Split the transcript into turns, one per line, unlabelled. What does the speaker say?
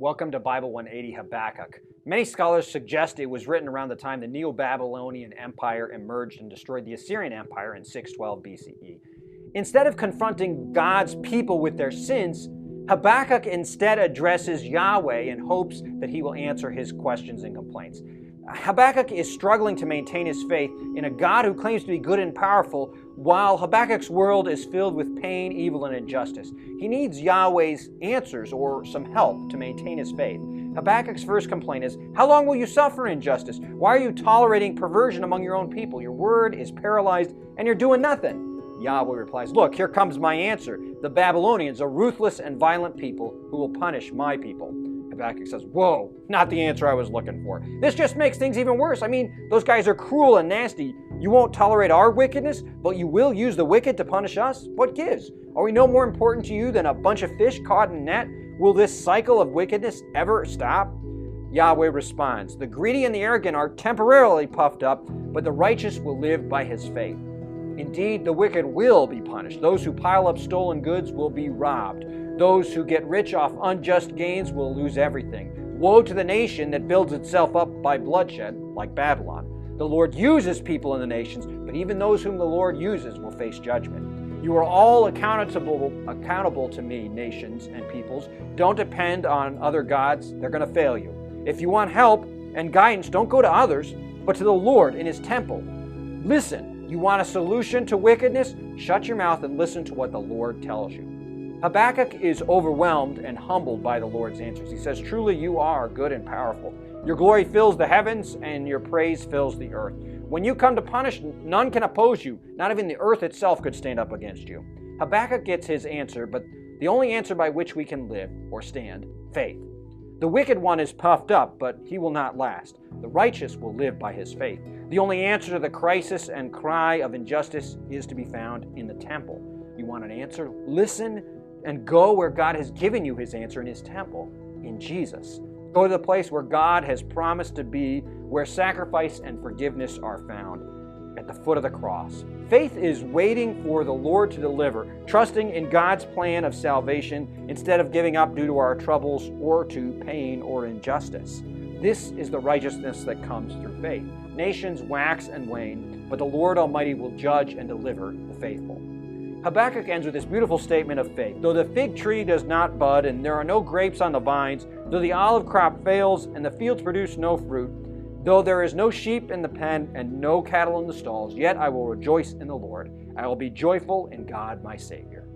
Welcome to Bible 180 Habakkuk. Many scholars suggest it was written around the time the Neo-Babylonian Empire emerged and destroyed the Assyrian Empire in 612 BCE. Instead of confronting God's people with their sins, Habakkuk instead addresses Yahweh in hopes that he will answer his questions and complaints. Habakkuk is struggling to maintain his faith in a God who claims to be good and powerful, while Habakkuk's world is filled with pain, evil, and injustice. He needs Yahweh's answers or some help to maintain his faith. Habakkuk's first complaint is, "How long will you suffer injustice? Why are you tolerating perversion among your own people? Your word is paralyzed and you're doing nothing." Yahweh replies, "Look, here comes my answer. The Babylonians are ruthless and violent people who will punish my people." Habakkuk says, "Whoa, not the answer I was looking for. This just makes things even worse. I mean, those guys are cruel and nasty. You won't tolerate our wickedness, but you will use the wicked to punish us? What gives? Are we no more important to you than a bunch of fish caught in a net? Will this cycle of wickedness ever stop?" Yahweh responds, "The greedy and the arrogant are temporarily puffed up, but the righteous will live by his faith. Indeed, the wicked will be punished. Those who pile up stolen goods will be robbed. Those who get rich off unjust gains will lose everything. Woe to the nation that builds itself up by bloodshed, like Babylon. The Lord uses people in the nations, but even those whom the Lord uses will face judgment. You are all accountable to me, nations and peoples. Don't depend on other gods. They're going to fail you. If you want help and guidance, don't go to others, but to the Lord in his temple. Listen, you want a solution to wickedness? Shut your mouth and listen to what the Lord tells you." Habakkuk is overwhelmed and humbled by the Lord's answers. He says, "Truly you are good and powerful. Your glory fills the heavens and your praise fills the earth. When you come to punish, none can oppose you. Not even the earth itself could stand up against you." Habakkuk gets his answer, but the only answer by which we can live or stand, faith. The wicked one is puffed up, but he will not last. The righteous will live by his faith. The only answer to the crisis and cry of injustice is to be found in the temple. You want an answer? Listen and go where God has given you his answer in his temple, in Jesus. Go to the place where God has promised to be, where sacrifice and forgiveness are found, at the foot of the cross. Faith is waiting for the Lord to deliver, trusting in God's plan of salvation instead of giving up due to our troubles or to pain or injustice. This is the righteousness that comes through faith. Nations wax and wane, but the Lord Almighty will judge and deliver the faithful. Habakkuk ends with this beautiful statement of faith. Though the fig tree does not bud and there are no grapes on the vines, though the olive crop fails and the fields produce no fruit, though there is no sheep in the pen and no cattle in the stalls, yet I will rejoice in the Lord. I will be joyful in God my Savior.